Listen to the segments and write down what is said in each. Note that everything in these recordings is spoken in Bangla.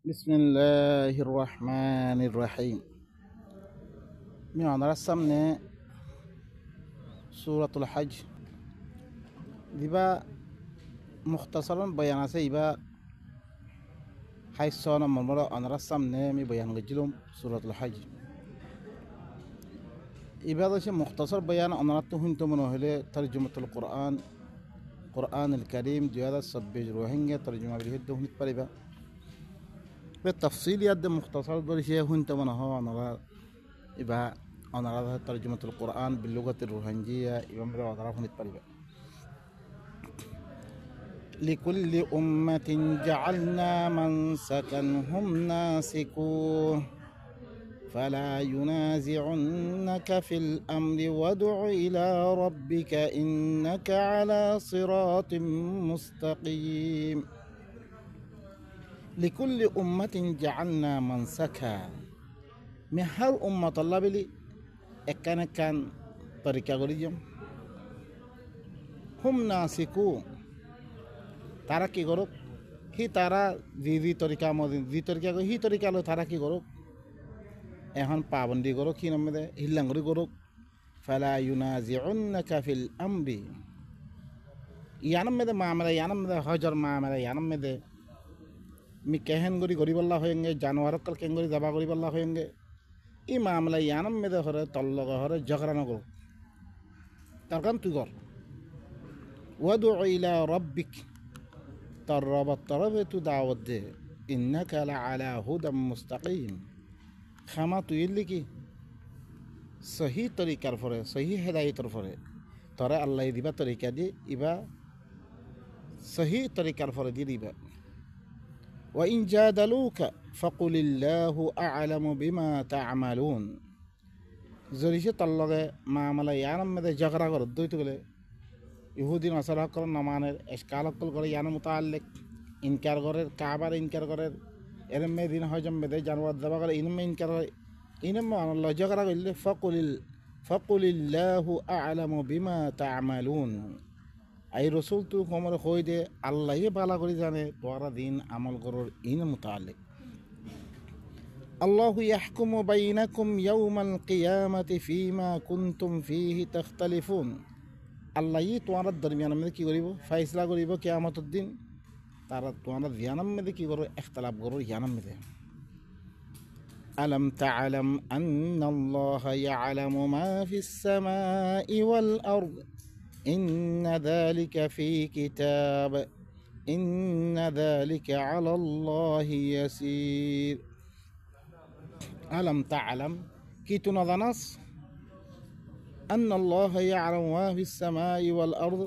بسم الله الرحمن الرحيم. من رسمنا سورة الحج ديبا مختصرا بيان سيبا حيث صانا مرمرة أنا رسمنا مي بيان جلوم سورة الحج إبادة شيء مختصر بيان أنا رتهم تمنو هلي ترجمة القرآن الكريم ديادا سبج روهنجا ترجمة بالهدو هنت بريبا بالتفصيل يد مختصر دول شيء هنت منها أنا رأى ترجمة القرآن باللغة الروهنجية إبا مرة وطرف هنت بريبا. لكل أمة جعلنا منسكا هم ناسكوه فلا ينازعنك في الأمر وادع إلى ربك إنك على صراط مستقيم. لكل أمة جعلنا منسكا من هر أمة طلب لي كان طريقة غريم هم ناسكوه তারা কি করুক হি তারা যি তরিকা মদিন যি তরিকা হি তরিকা লো তারা কি করুক এখন পাবন্দি করুক হি নমদে হিল্লাঙ্গরি করুক ফালা ইউনাজিউন্নাকা ফিল আমরি ইয়ানমদে মামলা ইয়ানমদে হজর মামলা ইয়ানমদে মি কেহেন গরি গরিবল্লাহ হয়েঙ্গে জানোয়ার কাল কেঙ্গরি দাবা গরিবল্লাহ হয়েঙ্গে ই মামলা ইয়ানমদে হরে তল্লগ হরে ঝগড়া নগর তার কারণ তুই কর ওয়াদু ইলা রব্বিক তার রবের তরফে তু দাওয়াত দে ইন্নাকা লাআলা হুদাম মুস্তাকিম খামা তুই লিখি সহি তরিকার ফরে সহি হেদায়তর ফরে তরে আল্লাহ দিবা তরিকা দি ইবা সহি তরিকার ফরে দি দিবা ওয়া ইন জাদালুকা ফাকুলিল্লাহু আ'লামু বিমা তা'মালুন জরিসে তল্লগে মামলা ইয়ানাম মেদে ঝগড়া কর দইতে গেলে ইহুদি নাসারা কর নামানের এসকালকল করে ইয়ান মুতাআল্লিক ইনকার করে কাবার ইনকার করে এরমে দিন হজম মেদে জানোয়ার দাবা করে ইনমে ইনকার হয় ইনমে আল্লাহ ঝগড়া করলে ফাকুলিল্লাহু আ'লামু বিমা তা'মালুন আই রাসূল তু কোমর কই দে আল্লাহই ভালো করে জানে তোরা দিন আমল করর ইন মুতাআল্লিক আল্লাহু ইয়াহকুমু বাইনাকুম ইয়াওমাল কিয়ামাতি ফীমা কুনতুম ফীহি তাখতালিফুন আল্লাহ তোমার দরমিয়ান মধ্যে কী করিব ফাইসলা করিব কিয়ামতের দিন তারা তোমার জ্ঞানের মধ্যে কী করো ইখতিলাফ করো জ্ঞানের মধ্যে আলম তা'লাম আন্নাল্লাহা ইয়া'লামু মা ফিস সামাই ওয়াল আরদ ইন্না যালিকা ফি কিতাব ইন্না যালিকা আলাল্লাহি ইয়াসির আলম তা'লাম কি তুই না জানাস أن الله يعلم ما في السماء والأرض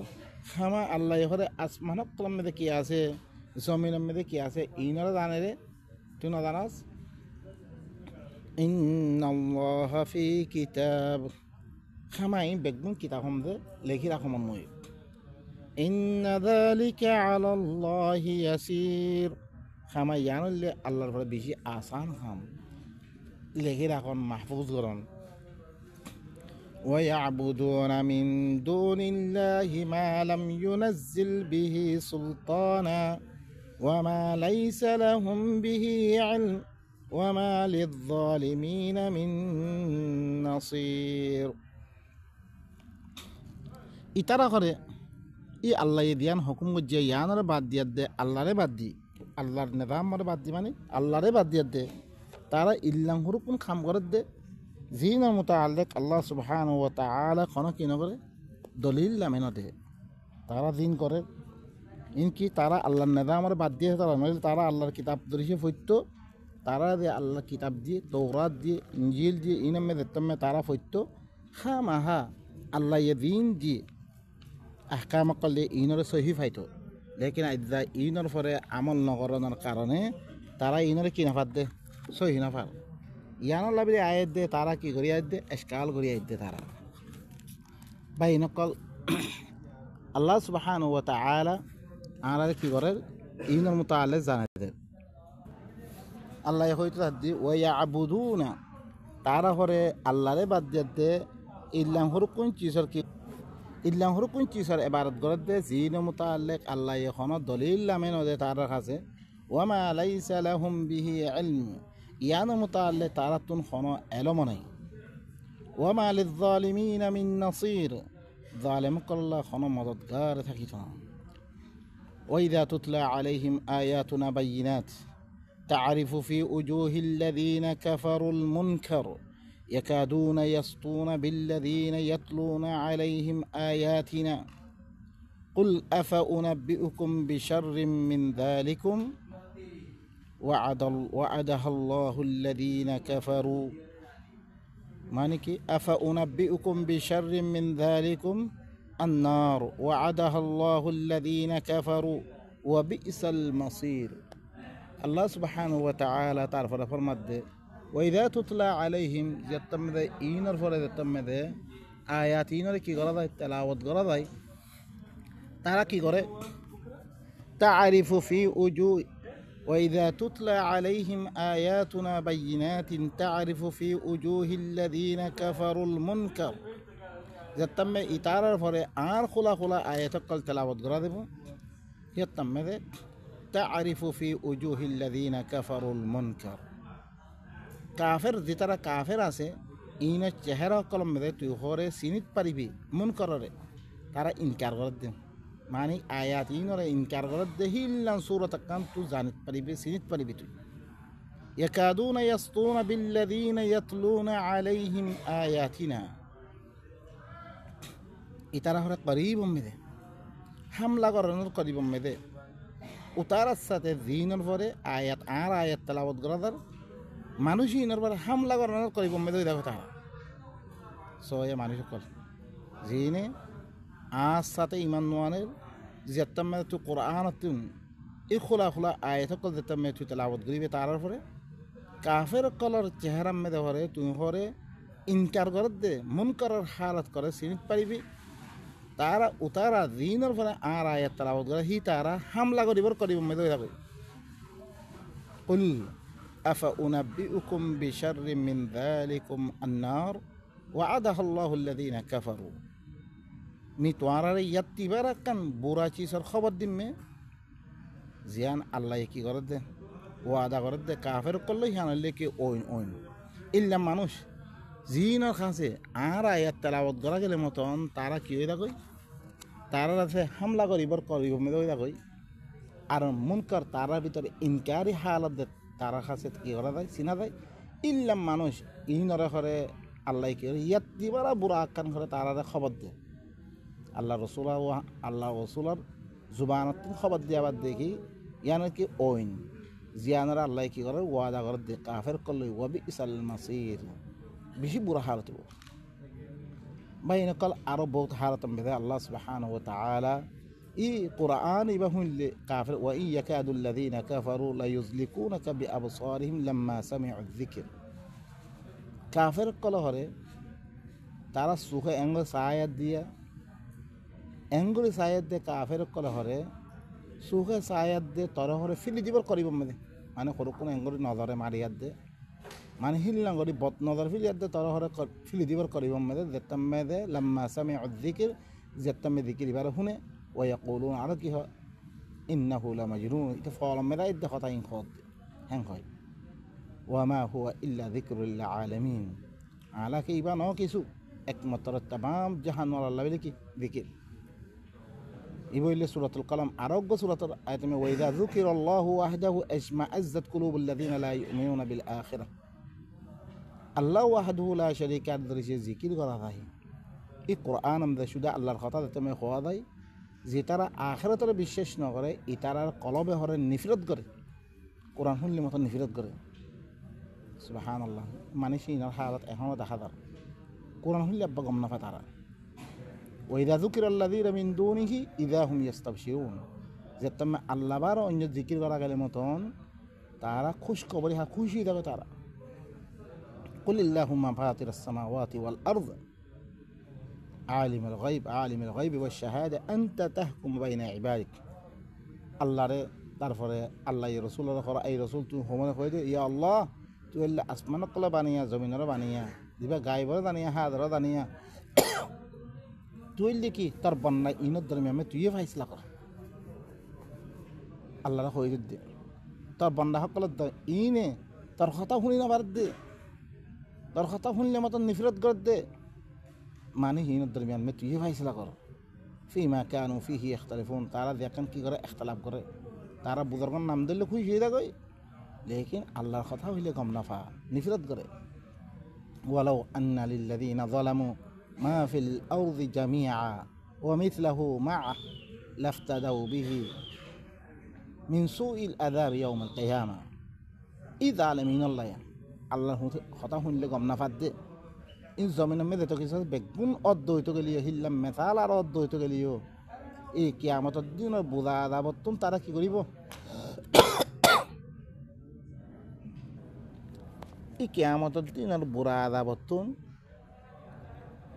خما الله يخد أسمان قلم مده كياسه زمين مده كياسه إينار دانه تو نداناس إن الله في كتاب خما إن بقدم كتابهم ده لكي رقم النوي إن ذلك على الله يسير خما يعني اللي الله فرد بيجي آسان خم لكي رقم محفوظ قرن ويعبدون من دون الله ما لم ينزل به سلطانا وما ليس لهم به علم وما للظالمين من نصير ইতারা করে ই আল্লাহ দিয়ান হুকুম যে ইয়ানরে বাদ দিয়া দে আল্লাহরে বাদ দি আল্লাহর নিজামরে বাদ দি মানে আল্লাহরে বাদ দিয়া দে তারা ইল্লাহ হুকুম খাম করে দে জিনের মুতাআল্লিক আল্লাহ সুবহানাহু ওয়া তাআলা কোন কি নগরে দলিল লামেনা দে তারা দিন করে ইনকি তারা আল্লাহর নিজামরে বাদ দিয়ে তারা আল্লাহর কিতাব দরিয়ে ফইতো তারা যে আল্লাহর কিতাব দিয়ে তৌরাত দিয়ে ইনজিল দিয়ে ইনমে দেতমে তারা ফইতো খামাহা আল্লাহ এ দিন দিয়ে আহকাম করলে ইনরে সহি ফাইতো লেকিন আইদা ইনর পরে আমল নকরণের কারণে তারা ইনরে কি নাফাত দে সহি নাফার ইয়ানো লাবিলে আয়াত দে তারা কি করি আয়াত দে এসকাল করি আয়াত দে তারা ভাই নকল আল্লাহ সুবহানাহু ওয়া তাআলা আনারে কি করে ইনর মুতাআল্লিক জানাই দে আল্লাহ হয়তো দি ওয়া ইয়াবুদুনা তারা হরে আল্লাহরে বাদ দে ইল্লাহর কোন চিজর কি ইল্লাহর কোন চিজর ইবাদত করে দে জিন মুতাআল্লিক আল্লাহ এখনো দলিল লামেন দে তার কাছে ওয়ামা লাইসা লাহুম বিহি ইলম ইয়ান মুতাআল্লি তারাতুন খনো এলম নাই ওয়ামা লিয-যালিমিনা মিন নাসির জালিম কল্লা খনো মদদগার থাকিত না ওয়াইযা তুতলা আলাইহিম আয়াতুনা বাইয়িনাত تعرف في وجوه الذين كفروا المنكر يكادون يسطون بالذين يتلون عليهم آياتنا قل أفأنبئكم بشر من ذلكم وعدها الله الذين كفروا مانك أفأنبئكم بشر من ذلكم النار وعدها الله الذين كفروا وبئس المصير الله سبحانه وتعالى تعرف فرمد وإذا تتلى عليهم يتمد إينر فرد يتمد آيات إينر كي غرض تلاوت غرض ترى كي غرض تعرف في وجوه وإذا تتلى عليهم آياتنا بينات تعرف في وجوه الذين كفروا المنكر يتم إتارة فرد آر خلا آيات قل تلاوت غرض يتمد تعرف في وجوه الذين كفروا المنكر কাফের যেতারা কাফের আছে ইনের চেহারা কলম মেদে তুই হরে সিনিত পারিবি মুনকররে তারা ইনকার করে দেন মানে আয়াত ইনরে ইনকার করে দে হিল্লান সূরাত কাম তু জানিত পারিবি সিনিত পারিবি তুই ইয়াকাদুনা ইয়াসতুনা বিল্লাযিনা ইয়াতলুনা আলাইহিম আয়াতিনা ইতারা হরে করিব মেদে হামলা করানোর করিব মেদে উতারার সাথে দিনের পরে আয়াত আর আয়াত তেলাওয়াত করার মানুষই ইনের পরে হামলা করানোর করিব মেদে দেখো তারা সয়ে মানুষ কল জিনে আর সাথে ইমান নোয়ানের যেতাম মেদে তুই কোরআন তুন এই খোলা খোলা আয়াত কল যেতাম মেদে তুই তেলাওয়াত করিবে তারার পরে কাফের কলর চেহারা মেদে হরে তুই হরে ইনকার করে দে মন করার হালত করে চিনিত পারিবি তারা উতারা দিনের পরে আর আয়াত তেলাওয়াত করে হি তারা হামলা করিবার করিব মেদে যাবে কুল আফাউনাব্বিউকুম বিশাররিম মিন যালিকুম আন-নার ওয়া'আদাহা আল্লাহু আল্লাযীনা কাফারু মি তোয়ারারে ইয়াত্তিবার কান বুরা চিজর খবর দিমে জিয়ান আল্লাহ কি করে দে ওয়াদা করে দে কাফের করলে হানলে কি ওইন ইল্লা মানুষ জিনের কাছে আর আয়াত তেলাওয়াত করা গেলে মতন তারা কি হয়ে থাকই তারা আছে হামলা করিবার করিব মেদে হয়ে থাকই আর মুনকার তারার ভিতরে ইনকারি হালত দে তারা কাছে কি করা যায় চিনা যায় ইল্লা মানুষ ইনরে করে আল্লাহ কি ইয়াত দিবারা বুড়া আকান করে তারারে খবর দে আল্লাহ রসুলার জুবানত খবর দিয়াবার দেখি ইয়ানের কি ওইন জিয়ানারা আল্লাহ কি করে ওয়াদা করে দে কাফের করলে ওয়াবি ইসাল মাসির বেশি বুড়া হালত হব বাইন কল আরো বহুত হালত বেঁধে আল্লাহ সুবহানাহু ওয়া তাআলা ই কুরআন ইবা হুনলে কাফির ওয়া ইয়াকাদুল লাযিনা কাফারু লা ইউযলিকুনাকা বিআবসারিহিম লাম্মা সামি'ু যিকর কাফির কল হরে তারা সুখে এঙ্গ সায়াত দিয়া এঙ্গুলি সায়াত দে কাফির কল হরে সুখে সায়াত দে তর হরে ফিলি দিবার করিব মানে কোন এঙ্গুলি নজরে মারিয়াত দে মানে হিল্লাঙ্গরি বত নজর ফিলিয়াত দে তর হরে ফিলি দিবার করিব মেদে যেতাম মেদে লাম্মা সামি'ু যিকর যেতাম মে যিকির ইবার হুনে ওয়া ইয়াকুলুন আর কি হয় ইন্নাহু লামাজনুন এটা ফল মেদা ইদে কথা ইন খদ হ্যাং হয় ওয়া মা হুয়া ইল্লা যিকরুল লিল আলামিন আলা কি ইবা ন কিছু একমাত্র तमाम জাহান আল্লাহ বলে কি যিকির ইবইলে সূরাতুল কলম আরোগ্য সূরাতুল আয়াতে ওয়া ইযা যুকিরাল্লাহু ওয়াহদাহু আজমাআযাত কুলুবুল লাযিনা লা ইউমিনুনা বিল আখিরাহ আল্লাহ ওয়াহদাহু লা শারীকা লাহু যিকির করা হয় এই কোরআন আমদে শুধু আল্লাহর কথা তুমি হওয়া দেয় যে তারা আখিরাতের বিশ্বাস না করে ইতারার কলবে হরে নিফরত করে কোরআন শুনলে মতো নিফরত করে সুবহানাল্লাহ মানে সিনার হালত এখনো দেখা যায় কোরআন শুনলে আব্বা গম না পায় তারা ওয়াইদা যুকিরাল্লাযীনা মিন দুনিহি ইযা হুম ইস্তাবশিরুন যে তুমি আল্লাহ বার অন্য জিকির করা গেলে মতন তারা খুশ খবরে খুশি থাকে তারা কুলিল্লাহুম্মা ফাতিরাস সামাওয়াতি ওয়াল আরদ আলিমুল গায়ব ওয়াশ শাহাদা আনতা তাহকুম বাইনা ইবাদিক আল্লাহরে তারপরে আল্লাহ রাসূলের খরা এই রাসূল তুই হোমনে কই দে ইয়া আল্লাহ তুই আল্লাহ আসমানক কলা বানিয়া জমিনের বানিয়া দিবা গায়বরে দানিয়া হাদরা দানিয়া তুই লিখি তার বন্যা ইনত ধর্মে আমি তুই ফাইসলা কর আল্লাহর কই দে তোর বন্ধা সকলত ইনে তোর কথা শুনি না দে, তোর কথা শুনলে মতন নিফরত করে দে। মানে হিনের দরমিয়ান মে তুই ফাইসলা কর ফিমা কানু ফিহি ইখতালিফুন, তারা দেখেন কি করে ইখতলাফ করে, তারা বুজুর্গের নাম দিলে খুশি হয়ে যায়, লেকিন আল্লাহর কথা হইলে গম না ফা নিফরত করে। ওয়ালাউ আন্না লিল্লাযীনা যালামু মা ফিল আরদি জামিআ ওয়া মিথলাহু মা'আ লাফতাদাউ বিহি মিন সুইল আযাব ইয়াউমিল কিয়ামা। ই জালিমিন আল্লাহর কথা শুনলে গম না ফাদ দে, ইন জমিনের মেঝে তো কিছু বেগুন অর্ধ হইতে গেলিও হিল্লাম মেথাল আর অর্ধ হইতে গেলিও এই কিয়ামতের দিন বোঝা যাবতুন তারা কি করিব, এই কিয়ামতের দিন আর বুড়া যাবতুন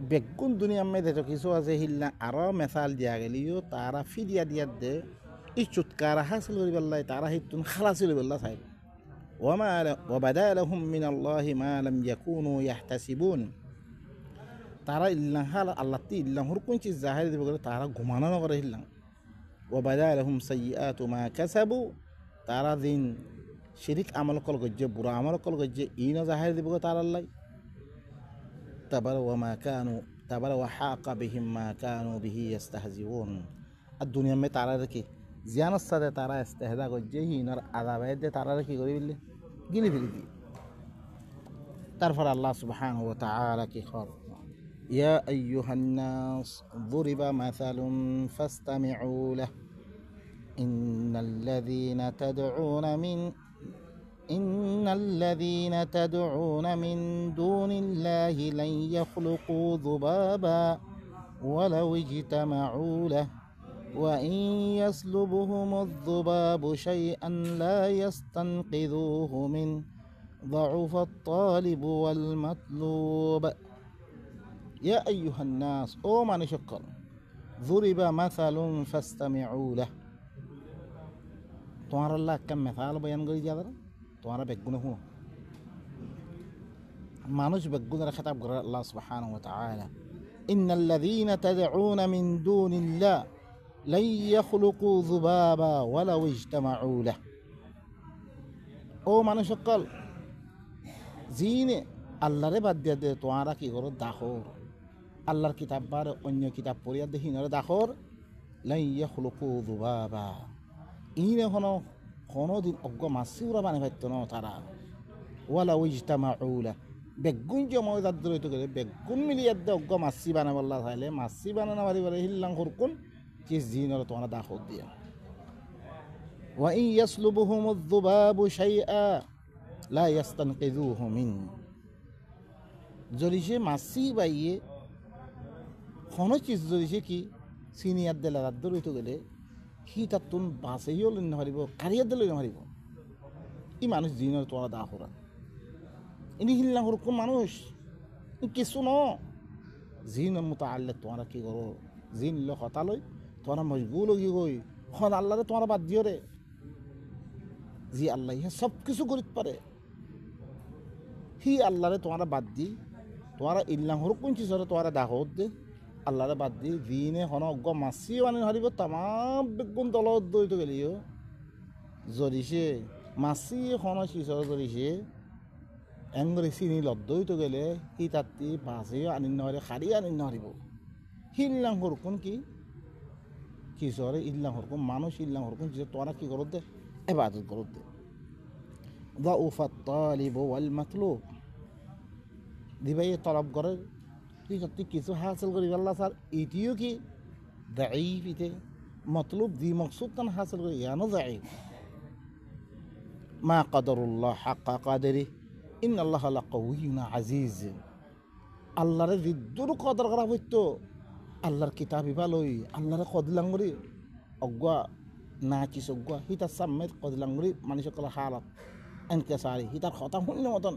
বেগুন দুনিয়ার মেঝে তো কিছু আছে হিল্লা আরও মেথাল দিয়া গেলিও তারা ফিরিয়া দিয়া দে এই চুটকারা হাসিল করি পেলাই তারা হিতুন খালাসি করি পেলা চাই। ওয়াবাদা লাহুম মিনাল্লাহি মা লাম ইয়াকুনু ইয়াহতাসিবুন, তারা ইল্লাহ আল্লাহ তি ইল্লাহর কোন চিজ জাহির দিব করে তারা ঘুমানো না করে ইল্লাহ। ওয়াবাদা লাহুম সাইয়্যাতু মা কাসাবু, তারা দিন শিরিক আমল কল গজ্জে বুড়া আমল কল গজ্জে ইনো জাহির দিব করে তারা আল্লাহ। তাবার ওয়া হাকা বিহিম মা কানু বিহি ইস্তাহজিউন, আর দুনিয়া মে তারা কি জিয়ানোর সাথে তারা ইস্তেহজা গজ্জে হিনর আযাবে দে তারা কি করি বললে গিলি ফিলি দি। তারপর আল্লাহ সুবহানাহু ওয়া তাআলা কি খর ইয়া আইয়ুহান নাস যুরিবা মাসালুন ফাসতামিউ লাহু ইন্নাল্লাযীনা তাদউনা মিন দুনিল্লাহি লান ইয়াখলুকু যুবাবা ওয়ালাউ ইজতামাউ লাহু ওয়া ইন ইয়াসলুবহুমুয যুবাবু শাইআন লা ইয়াস্তানকিযুহু মিন ضعفت الطالب والمطلوب। يا أيها الناس أو من شكر ضرب مثل فاستمعوا له، তোমার আল্লাহ كم مثال বয়ান করে যাবে, তোমার বেগুনে হুনো মানুষ বেগুনের খেতাব করে আল্লাহ সুবহানাহু ওয়া তাআলা ইন্নাল্লাযীনা তাদউনা মিন দুনিল্লাহ লা ইয়াখলুকু যুবাবা ওয়ালাউ ইজতামাউ লাহু। ও মানুষ সকল জিনে আল্লাহরে বাদ দিয়া দে তোমরা কি করো দাখর আল্লাহর কিতাব বার অন্য কিতাব পড়িয়া দেখি নরে দাখর লাই ইয়াখলুকু যুবাবা, ইনে কোনো দিন অজ্ঞ মাসি উড়া বানি পাইতো না তারা। ওয়ালাউ ইজতামাউ লাহু, বেগুন জময় যাদ ধরে তো গেলে বেগুন মিলিয়ে দে অজ্ঞ মাসি বানাব আল্লাহ চাইলে মাসি বানানো পারি পারে হিল্লাং হরকুন কি জিনরে তোমরা দাখর দিয়া। ওয়া ইন ইয়াসলুবহুমুয যুবাবু শাইআ লা ইয়াস্তানকিযুহু মিন, যদি সে মাসি বাইয়ে কোনো চিজ যদি সে কি সিনিয়ার দিলে রাত ধরে গেলে সি তার তুন বাঁচেও লইন হারিব কারিয়ার দিলে হারিব। ই মানুষ জিনের তোরা দা হরা ইনি হিল্লা হর কোন মানুষ কিছু ন জিনের মতো আল্লাহ তোমরা কি করো জিন ল হতা লই তোমরা মজবুল কি কই খন আল্লাহরে তোমরা বাদ দিও রে, জি আল্লাহ ইহা সব কিছু করিতে পারে, হি আল্লাহরে তোমরা বাদ দি তোমরা ইল্লাহর কোন চিজরে তোমরা দাহত দে আল্লাহরে বাদ দি জিনে হন অজ্ঞ মাসি বানি হারিব তামাম বেগুন দলত দইতে গেলিও যদি সে মাসি হন চিজরে যদি সে এংরে চিনি লদ্দইতে গেলে সি তাতি বাঁচিও আনি নহারে খারি আনি নহারিব। হিল্লাহর কোন কি চিজরে ইল্লাহর কোন মানুষ ইল্লাহর কোন চিজ তোমরা কি করত দে ইবাদত করত দে। ضعفت الطالب والمطلوب, দিবাই তলব করে তুই সত্যি কিছু হাসিল করি আল্লাহ স্যার এটিও কি দাঈফ ইতে মতলুব দি মকসুদ তান হাসিল করি ইয়ানো দাঈফ। মা কদরুল্লাহ হাক্কা কাদেরি ইন্নাল্লাহ লাকাউয়্যুন আজিজ, আল্লাহরে জিদ্দুর কদর করা হইতো আল্লাহর কিতাব ইবালই আল্লাহরে কদলাঙ্গরি অজ্ঞা না চিস অজ্ঞা হিতার সামের কদলাঙ্গরি মানুষ সকল হালত এনকে সারি হিতার কথা শুনলে মতন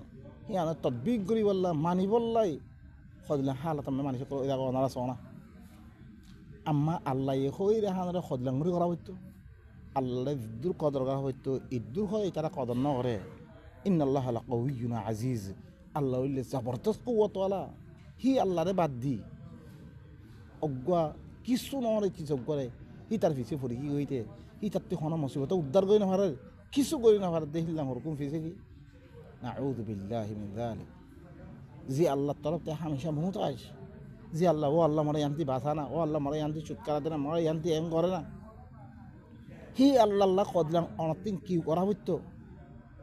হিয়ানো তদবিক করি বললা মানি বললাই সদলা হালত আমি মানুষ সকল এটা অনারা সোনা আম্মা আল্লাহ হই রে হানরে কদলাঙ্গরি করা হইতো আল্লাহরে জিদ্দুর কদর করা হইতো ইদ্দুর হয় তারা কদর ন করে। ইন্নাল্লাহ লাকাউয়্যুন আজিজ, আল্লাহ হইলে জবরদস্ত কুওয়াতওয়ালা, হি আল্লাহরে বাদ দি অজ্ঞা কিছু নহরে কিছু করে হি তার পিছিয়ে পড়ি কি হইতে হি তার হন মুসিবত উদ্ধার করে নহরে কিছু করি না পারে দেখিলাম হুকুম ফিসে কি নাউযু বিল্লাহি মিন যালিক জি আল্লাহর তরফ থেকে হামেশা মুহতাজ জি আল্লাহ ও আল্লাহ মরে ইয়ান্তি বাসা না ও আল্লাহ মরে ইয়ান্তি চুটকারা দে না মরে ইয়ান্তি এম করে না হি আল্লাহ আল্লাহ কদলাম অনতিং কি করা হইতো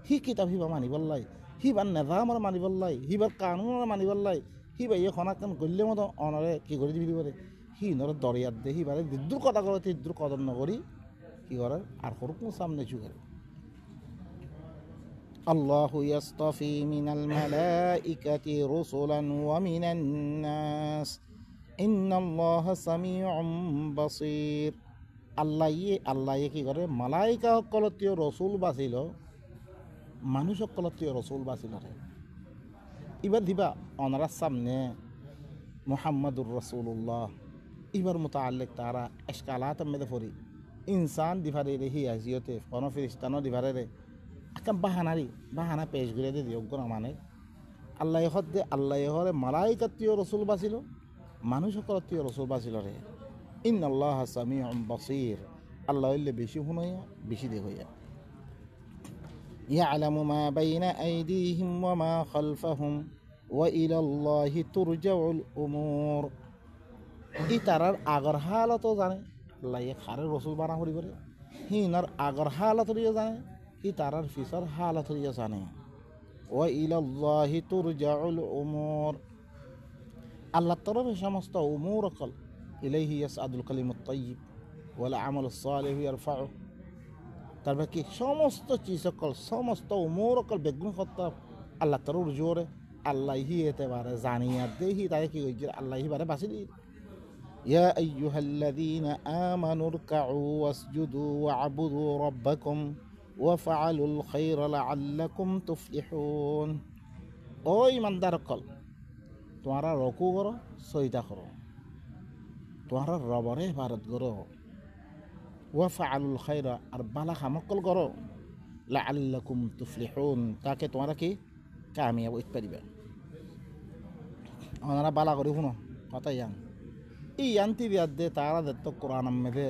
হি কিতাব হিবা মানি বললাই হিবার নেজাম মানি বললাই হিবার কানুন মানি বললাই হিবা ইয়ে খনাকান গল্লে মতো অনরে কি করে দিবি পারে হি নরে দরিয়ার দে হিবারে দিদ্দুর কথা করে তিদ্দুর কদর নকরি কি করে আর হরকুম সামনে চুকে আল্লাহু ইয়াসতাফি মিনাল মালাইকাতি রুসুলান ওয়া মিনান নাস ইন্নাল্লাহা সামিউম বাসীর আল্লাহ কি করে মালাইকা সকলতীয় রসুল বাছিল মানুষ সকলতীয় রসুল বাছিল রে এবার দিবা অনারার সামনে মুহাম্মাদুর রাসূলুল্লাহ এবার মোতাল্লিক তারা এসকালাত মেদে ফরি ইনসান দিভারে রে হি আজিয়তে কোন ফেরেশতানো দিভারে রে আকাম বাহানা পেশ করে দিয়ে যোগ্য না মানে আল্লাহ হরে মালাইকাতীয় রসুল বাছিল মানুষ সকলতীয় রসুল বাছিল রে ইন্নাল্লাহা সামিউম বাসীর আল্লাহ হইলে বেশি শুনাইয়া বেশি দেখাইয়া ইয়ালামু মা বাইনা আইদিহিম ওয়া মা খালফাহুম ওয়া ইলাল্লাহি তুরজাউল উমুর ই তারার আগর হালতও জানে আল্লাহ খারে রসুল বানা করি করে হিনার আগর হালতরিয়া জানে ই তারার ফিসার হালতরিয়া জানে ওয়া ইলাল্লাহি তুরজাউল উমুর আল্লাহর তরফে সমস্ত উমুর অকল ইলাইহি ইয়াসআদুল কালিমুত তাইয়্যিব ওয়াল আমালুস সালিহু ইয়ারফাউ তারপরে কি সমস্ত চিজ অকল সমস্ত উমুর অকল বেগুন হত্যা আল্লাহ তরফ জোরে আল্লাহ হি এতে বারে জানিয়া দেহি তাই কি হইছে আল্লাহ হি বারে বাসি দি ইয়া আইয়ুহাল্লাযীনা আমানু রকাউ ওয়াসজুদু ওয়া'বুদু রাব্বাকুম ওয়াফআলুল খায়রা লাআল্লাকুম তুফলিহুন ও ইমানদার অকল তোমরা রকু করো সজদা করো তোমরা রবরে ইবাদত করো ওয়াফআলুল খায়রা আর বালা কামকল করো লাআল্লাকুম তুফলিহুন তাকে তোমরা কি কামিয়াব হইতে পারিবে ওনারা বালা করে শুনো কথা ইয়ান্তি বিয়াদ দে তারা দে তো কোরআন মেদে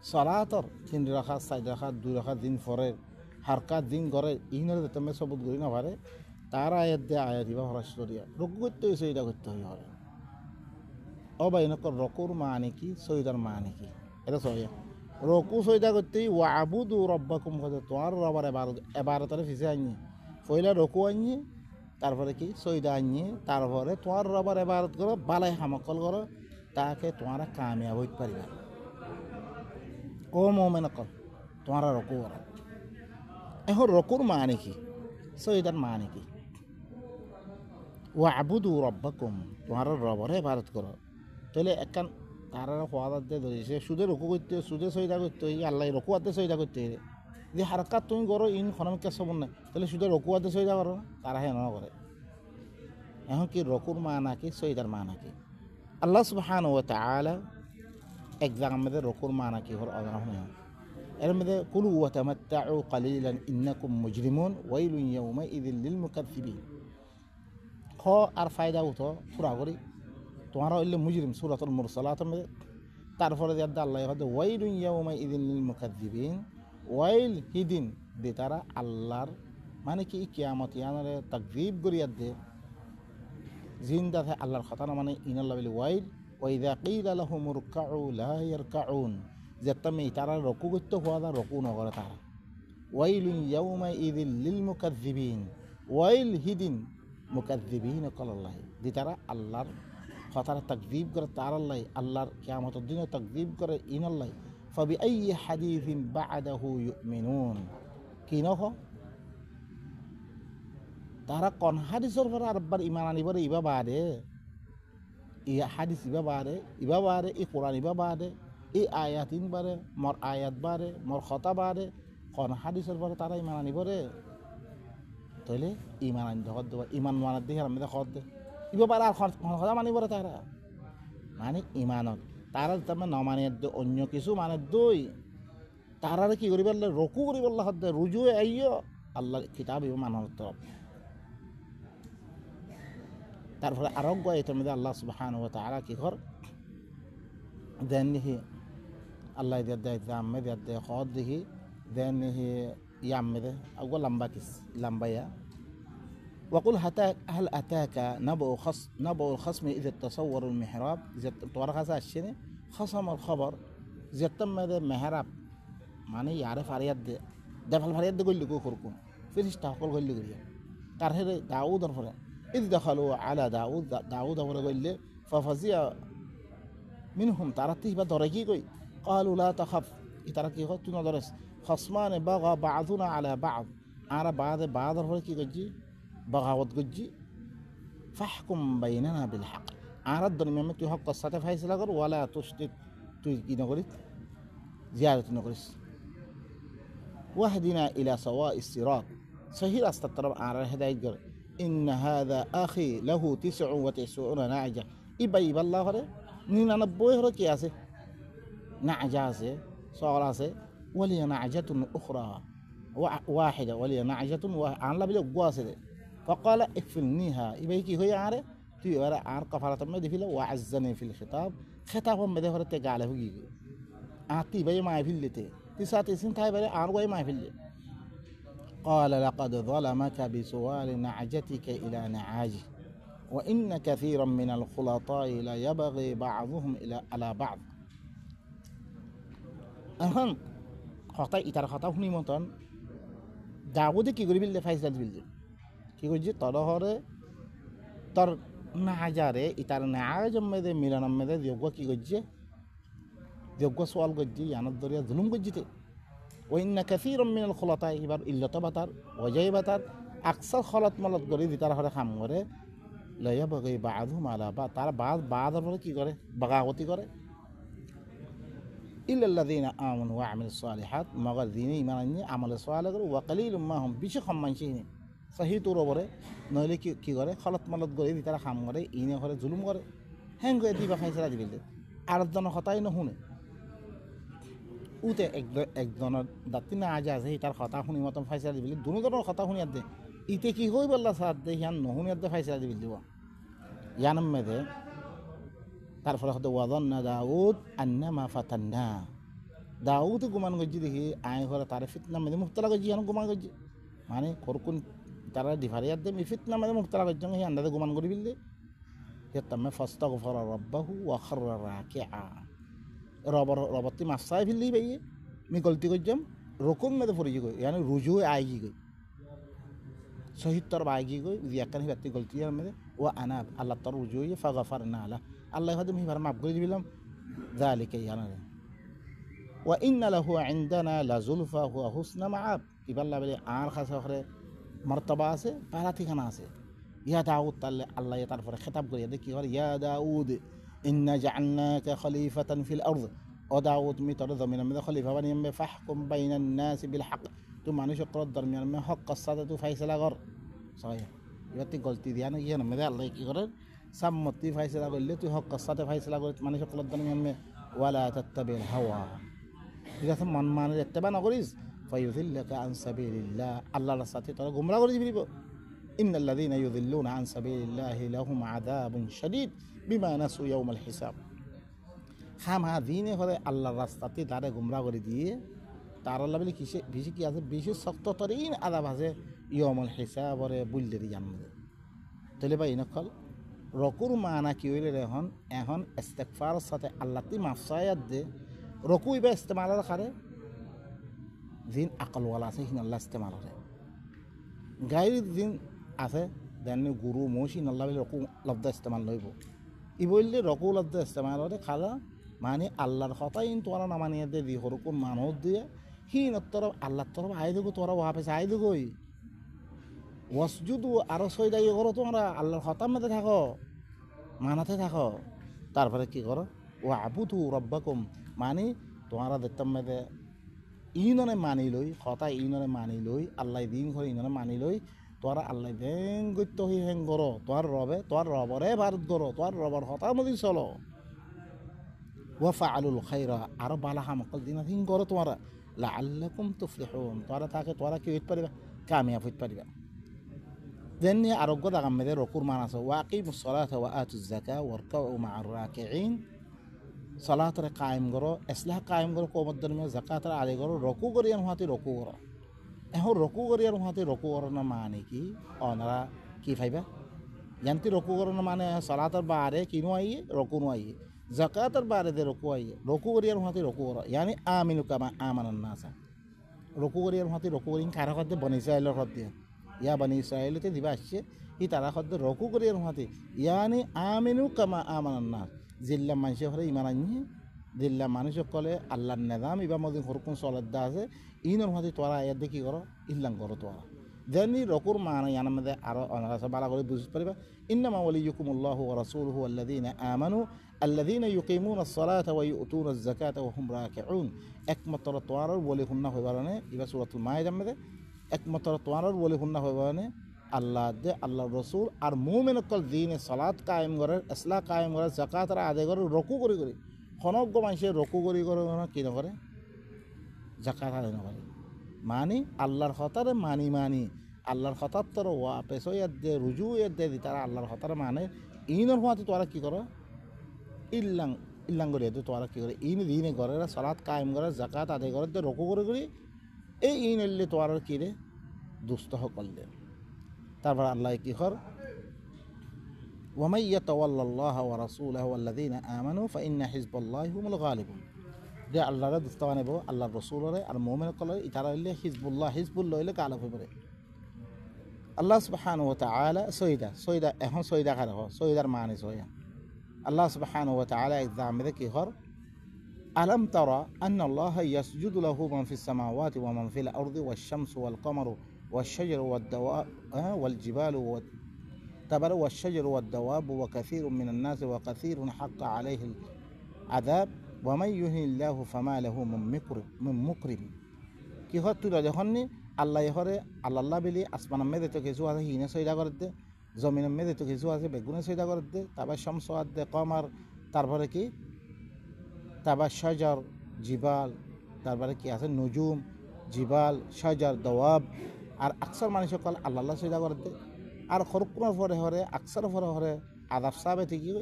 সালাতর 3 রাকাত 4 রাকাত 2 রাকাত দিন ফরে হারকাত দিন করে ইনরে দে তুমি সবুত করি না পারে তারা আয়াত দে আয়াত দিবা হরাসরিয়া রুকু করতে হইছে এটা করতে হয় ও ভাই নকর রকুর মানে কি সৈদার মানে কি এটা সহিয়া রকু সৈদা করতে ওয়াবুদু রাব্বাকুম কথা তোমার রবার এবারতারে ফিসে আনি পয়লা রকু আনি তারপরে কি সৈদা আনি তারপরে তোমার রবার এবারত করো বালাই হামকল করো তাকে তোমার কামিয়াব হইতে পারিবা ও মোমেন কল তোমার রকু করা এখন রকুর মানে কি সৈদার মানে কি ওয়াবুদু রাব্বাকুম তোমার রবরে এবারত করো তাহলে একখান তারা খোয়াদার দিয়ে ধরেছে সুদে রকু করতে সুদে সৈদা করতে হয় আল্লাহ রকুয়াতে সৈদা করতে হয় যে হারকাত তুমি করো ইন খনমিকা সব নাই তাহলে সুদে রকুয়াতে সৈদা করো তারা হেন করে এখন কি রকুর মা নাকি সৈদার মা নাকি আল্লাহ সুবহানাহু ওয়া তাআলা এক জায়গার মধ্যে রকুর মা নাকি হর অজানা এর মধ্যে কুলু ওয়া তামাত্তাউ কালিলান ইন্নাকুম মুজরিমুন ওয়াইলুন ইয়াউমাইযিল লিল মুকাজ্জিবিন খ আর ফায়দা উঠো পুরা করি তোমারা হইলে মুজরিম সূরাতুল মুরসালাত মে তারপরে দিয়ে আল্লাহ হতে ওয়াইলুন ইয়াউমাইযিল লিল মুকাজ্জিবিন ওয়াইল হিদিন দে তারা আল্লাহর মানে কি কিয়ামত ইয়ানরে তাকযীব করিয়া দে জিন্দা থাকে আল্লাহর কথা না মানে ইনাল্লাহ বিল ওয়াইল ওয়া ইযা কিলা লাহুম রুকউ লা ইয়ারকাউন যে তুমি তারা রকু করতে হওয়া রকু নগরে তারা ওয়াইলুন ইয়াউমাইযিল লিল মুকাজ্জিবিন ওয়াইল হিদিন মুকাজ্জিবিন কল্লাহ দি তারা আল্লাহর কথার তাকযীব করে তার আল্লাহর কিয়ামতের দিনে তাকযীব করে ইনাল্লাহ ফাবিআইয়ি হাদিসিন বা'দাহু ইউমিনুন কি নহ তারা কোন হাদিসের পরে আরবার ঈমান আনিবরে ইবা বাদে ই হাদিস ইবা বাদে ই কোরআন ইবা বাদে ই আয়াতিন বারে মোর আয়াত বারে মোর কথা বাদে কোন হাদিসের পরে তারা ঈমান আনিবরে তাহলে ঈমান আনি হদ দেবা ঈমান মানার দিকে আমি হদ দে ইবা বারে আর কথা মানিবরে তারা মানে ঈমানত তারা তেমন নমানের অন্য কিছু মানের দই তারা কি করি বললে রকু করি বললে হদ দে রুজু আইয় আল্লাহ কিতাব ইবা মানার তরফ তারপরে আরোগ্য এটার মধ্যে আল্লাহ সুবহানাহু ওয়া তাআলা কি কর দেন দেখি আল্লাহ দেয় দামে দেয় হদ দেখি then he yammede agwa lamba kis lamba ya وقل هل أتاك نبأ الخصم إذا تصوروا المحراب إذا تورخ الشيء خصم الخبر إذا تم هذا محراب معناه يعرف على يد دفع الفريد يقول لك خركم فيش تقول قول لك كاره داود الفريد إذ دخلوا على داود ورجل له ففزع منهم تعرفته بدرجي قوي قالوا لا تخف يتركي خط تنادرس خصمان بغى بعضنا على بعض على بعض الفريد كي بغاوت جي فاحكم بيننا بالحق عرض الممت حق الصتف هاي سلاغر ولا تشتت نغريت زيادة نغريس واهدنا إلى سواء الصراط صحيح استطرب على هداية إن هذا أخي له 99 نعجة إبا الله هره نينا نبوه ركياسه نعجاسه صوراسه ولي نعجة أخرى واحدة ولي نعجة عن لا بلو قواسه فقال اكفلنيها يبيكي هو عاره تي ورا عار قفرة ما دي فيلا وعزني في الخطاب خطابهم بده هو تقاله هو اعطي بي ما في اللي تساتي سنتاي بره عار وي ما في اللي قال لقد ظلمك بسؤال نعجتك الى نعاجه وان كثيرا من الخلطاء لا يبغي بعضهم الى على بعض اهم خطاي ترى خطاوني مونتون داوود কি করি বিল্লে ফাইসাল বিল্লে কি করছি তরহরে তর নাজারে ইতার নাজম মেদে মিলানম মেদে যোগ্য কি করছে যোগ্য সওয়াল করছি ইয়ানত দরিয়া জুলুম করছিতে ওইন্না কাসীরাম মিনাল খুলাতা এবার ইল্লাত বাতার ওয়াজাই বাতার আকসার খলত মলত গরি দিতার হরে খাম করে লয়া বগি বাদহু মালা বা তার বাদর পরে কি করে বাগাওতি করে ইল্লাল্লাযিনা আমানু ওয়া আমিলুস সালিহাত মাগার দিনে ঈমান আনি আমল সালিহ করে ওয়া কালিলুম মা হুম বিশ খামানশিনি সহি তোর ওপরে নইলে কি করে খলত মলত গড়ি তারা খাম করে ইনে করে জুলুম করে হ্যাং করে দিবা ফাইসলা দিবিলে আর জন হতাই নুশুনে উতে একজনের দাঁতি না আজ আছে তার কথা শুনি মতন ফাইসলা দিবিলে দুজনের কথা শুনি দে ইতে কি হই বললা সাথ দে ইয়ান নুশুনি দে ফাইসলা দিবিল দিব ইয়ানম মেদে তারপরে হতে ওয়াদন্না দাউদ আন্নামা ফাতান্না দাউদ গুমান গজি দেখি আই করে তার ফিতনা মেদে মুক্তলা গজি ইয়ান গুমান গজি মানে করকুন তারা ডিফারিয়াত দে ফিতনা মেদে মুক্তলা গজি হি আন্দাদে গুমান করি বিললে হেতামে ফাস্তাগফারা রাব্বাহু ওয়া খাররা রাকিআ রবতি মাসাই ফিললি বাইয়ে মি গলতি গজম রকুন মেদে পড়ি গই ইয়ানি রুজু আইগি গই শহীদ তর আইগি গই ইয়াকান হি বাতি গলতি মেদে ওয়া আনা আল্লাহ তর রুজু ফাগফারনা লা আল্লাহ হাদিম হি ভার মাফ করে দিলাম যালিকা ইয়ানা ওয়া ইন্না লাহু ইনদানা লা যুলফা ওয়া হুসনা মাআব ইবাল্লা বলে আর খাসা করে মর্তবা আছে পারা ঠিকানা আছে ইয়া দাউদ তাআলা আল্লাহ তারপরে খেতাব করে দে কি করে ইয়া দাউদ ইন্না জাআলনাকা খলিফাতান ফিল আরদ ও দাউদ মি তর জমিনের মধ্যে খলিফা বানিয়ে মে ফাহকুম বাইনান নাস বিল হক তো মানুষ কর দরমিয়ান মে হক সাথে তো ফাইসলা কর সবাই ইবাতি গলতি দিয়া না ইয়া মে আল্লাহ কি করে সাম্মতি ফাইসলা করলে তুই হক সাথে ফাইসলা করে মানুষ কর দরমিয়ান মে ওয়ালা তাত্তাবিল হাওয়া ঠিক আছে মন মানের ইত্তেবা না করিস ফায়ুযিল্লাকা আন সাবিলিল্লাহ আল্লাহর সাথে তোরা গোমরা করে দিবি ইন্নাল্লাযীনা ইউযিল্লুনা আন সাবিলিল্লাহি লাহুম আযাবুন শাদীদ বিমা নাসু ইয়াউমাল হিসাব হামা দিনে হলে আল্লাহর রাস্তাতে তারে গোমরা করে দিয়ে তার আল্লাহ বলে কিসে বেশি কি আছে বেশি শক্ত তরিন আযাব আছে ইয়াউমাল হিসাবরে বুললে দি জানবে তাহলে ভাই নকল রকুর মানা কি হইলে এখন ইস্তিগফারের সাথে আল্লাহতি মাফসায়াত দে রকু ইবা ইস্তেমাল করে দিন আকলওয়ালা আছে হিন আল্লাহ ইস্তেমাল করে গাইর দিন আছে দেন গুরু মৌসি আল্লাহ বলে রকু লব্ধ ইস্তেমাল লইব ই বললে রকু লব্ধ ইস্তেমাল করে খালা মানে আল্লাহর কথাই তোরা না মানিয়ে দে দি হরকুন মানুষ দিয়ে হিন তরফ আল্লাহর তরফ আই দেবো তোরা ওয়াপেস আই দেবই ওয়াসজুদু আরো সইদাই করো তোমরা আল্লাহর খতার মধ্যে থাকো মানাতে থাকো তারপরে কি করো ও আবুদু রব্বাকুম মানে তোমরা দেখতাম মেদে ইননে মানি লই কথা ইননে মানি লই আল্লাহ দিন করে ইননে মানি লই তোরা আল্লাহ দেন গত্য হই হেং করো তোর রবে তোর রবরে ভারত করো তোর রবর কথা মদি চলো ওয়া ফাআলুল খায়রা আর বালা হামকল দিন হিং করো তোমরা লাআল্লাকুম তুফলিহুন তোরা তাকে তোরা কি হইতে পারিবা কামিয়াব হইতে পারিবা দেন আরোগ্য দাগাম মেদে রকুর মান আছে ওয়াকিমুস সালাতা ওয়া আতুজ যাকাত ওয়ারকাউ মা'আর রাকিঈন সালাতরে কায়েম করো ইসলাহ কায়েম করো কোমদ্দর মে যাকাতরে আদায় করো রকু করিয়ান হাতে রকু করো এখন রকু করিয়ান হাতে রকু করো না মানে কি অনারা কি ফাইবা yanti roku korona mane salatar bare kinu aiye roku no aiye zakatar bare de roku aiye roku koriyar hati roku kora yani aminu kama amanan nasa roku koriyar hati roku korin kara khadde bani israel khadde ya bani israel te diba asche ই তারা খদ্দ roku koriyar hati yani aminu kama amanan nas zilla manshe hore iman anni zilla মানুষ কলে আল্লাহর নিজাম ইবা মদিন হরকুন সলাত আছে ইনর হতি তোরা আয়াত দেখি করো ইল্লাং করো তোরা দেনি রকুর মানে ইয়ার মধ্যে আরো অনেক বালা করে বুঝতে পারবে ইন্নামা ওয়ালিয়ুকুমুল্লাহু ওয়া রাসূলুহু আল্লাযীনা আমানু আল্লাযীনা ইউকিমুনাস সালাতা ওয়া ইউতুনাজ যাকাতা ওয়া হুম রাকিউন একমাত্র তোয়ারর বলি হুন্না হইবারনে ইবা সূরাতুল মাইদার মধ্যে একমাত্র তোয়ারর বলি হুন্না হইবারনে আল্লাহ দে আল্লাহর রাসূল আর মুমিন কল দ্বীনে সালাত কায়েম করে ইসলাহ কায়েম করে যাকাতরা আদায় করে রকু করে করে খনক মানুষে রকু করে করে কি করে যাকাত আদায় করে মানি আল্লাহর হতারে মানি আল্লাহর হতার তোর ওয়া পেশো দে রুজু দে দি তারা আল্লাহর হতারে মানে ইনর হওয়াতে তোরা কী করো ইল্লাং করে তোরা কী করে ইন দিনে করে সালাত কায়েম করে জাকাত আদায় করে দে রকু করে করি এই ইন এলে তোর কী রে দুস্থ করলে তারপর আল্লাহ কী কর ওয়ামাই ইয়াতাওয়াল্লাল্লাহা ওয়া রাসূলুহু ওয়াল্লাযীনা আমানু ফাইন্না হিজবাল্লাহি হুমুল গালিবুন যে আল্লাহরে দুস্ত বানাইব আল্লাহর রসুলরে আর মোমেন কলে ইতারা হইলে হিজবুল্লাহ হইলে গালব হইবে আল্লাহ সুবহানাহু ওয়া তাআলা সৈদা এখন সৈদা খার সৈদার মানে সৈয়া আল্লাহ সুবহানাহু ওয়া তাআলা এক্সাম দে কি হর আলম তারা আন্না আল্লাহ ইয়াসজুদু লাহু মান ফিস সামাওয়াতি ওয়া মান ফিল আরদি ওয়াশ শামসু ওয়াল কমারু ওয়াশ শাজারু ওয়াদ দাওয়াব ওয়াল জিবালু তারপরে ওয়াশ শাজারু ওয়াদ দাওয়াব ওয়া কাসীরুম মিনান নাস ওয়া কাসীরুন হাক্কা আলাইহিল আযাব ওয়ামাই ইউহিনিল্লাহু ফামা লাহু মিন মুকরিম কি হয় তুই যখন নি আল্লাহ হরে আল্লাহ বিলি আসমানের মেদে তো কিছু আছে হিনে সৈদা করতে জমিনের মেদে তো কিছু আছে বেগুনে সৈদা করতে তারপর শামস দে কমার তারপরে কি তারপর শাজার জিবাল তারপরে কি আছে নুজুম জিবাল শাজার দওয়াব আর আকসার মানুষ সকল আল্লাহ সৈদা করতে আর খরকুনের পরে হরে আকসার পরে হরে আদাব সাবে ঠিকই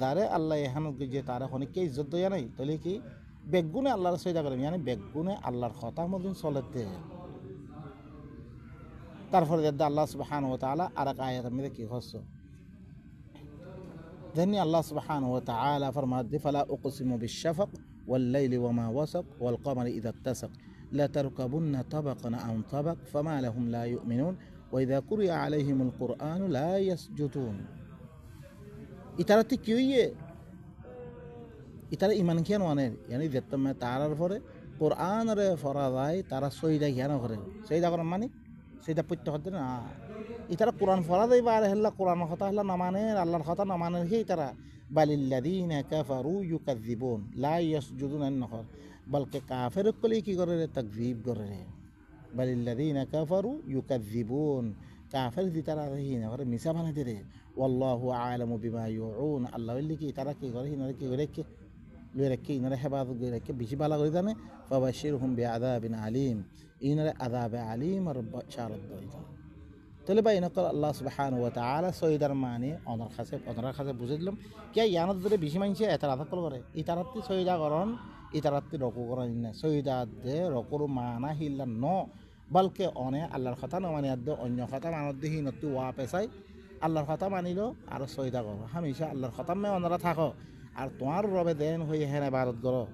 যারে আল্লাহ এহান যে তারা অনেককে ইজ্জত দেয়া নাই তাহলে কি বেগুনে আল্লাহর সৈদা করেন মানে বেগুনে আল্লাহর কথা মতন চলেতে তারপরে দেখতে আল্লাহ সুবহানাহু ওয়া তাআলা আর এক আয়াতের মধ্যে কি হচ্ছে ذني الله سبحانه وتعالى فرماد فلا أقسم بالشفق والليل وما وسق والقمر إذا اتسق لا تركبن طبقا عن طبق فما لهم لا يؤمنون وإذا قرئ عليهم القرآن لا يسجدون ইতারা তো কি হইয়ে ইতারা ইমান কেন আনের yani দেখতে তারার পরে কোরআনরে ফরা যায় তারা সইদা কেন করে সইদা করেন মানে সেইটা পড়তে হতে না ইতারা কোরআন ফরা দেয় বা হেল্লা কোরআন কথা হেল্লা না মানে আল্লাহর কথা না মানে সেই তারা বালিল্লাযীনা কাফারু ইউকাযযিবুন লা ইয়াসজুদুন আন-নহর বলকে কাফের কলি কি করে রে তাকযীব করে রে বালিল্লাযীনা কাফারু ইউকাযযিবুন কাফের দি তারা হি না করে মিছা বানাইতে রে ওয়াল্লাহু আ'লামু বিমা ইউউন আল্লাহ বললি কি তারা কি করে হিনারে কি করে কি লই রাখি ইনারে হেফাজত করে রাখি বেশি ভালো করে জানে ফাবাশিরহুম বিআযাবিন আলীম ইনারে আযাবে আলীম আর বাশারাত দাইতা তাহলে ভাই নকল আল্লাহ সুবহানাহু ওয়া তাআলা সৈদার মানে অনার কাছে বুঝে দিলাম কে ইয়ানত ধরে বেশি মানছে এত আদকল করে ইতারাত্তি সৈদা করন ইতারাত্তি রকু করেন না সৈদা দে রকুর মানা হিল্লা ন বলকে অনে আল্লাহর কথা না মানে অন্য কথা মানত দিয়ে হিনত্তি ওয়া পেছাই আল্লাহর কথা মানিল আর সৈদা করো হামেশা আল্লাহর কথা মে অনারা থাকো আর তোমার রবে দেন হয়ে হেন ইবাদত করো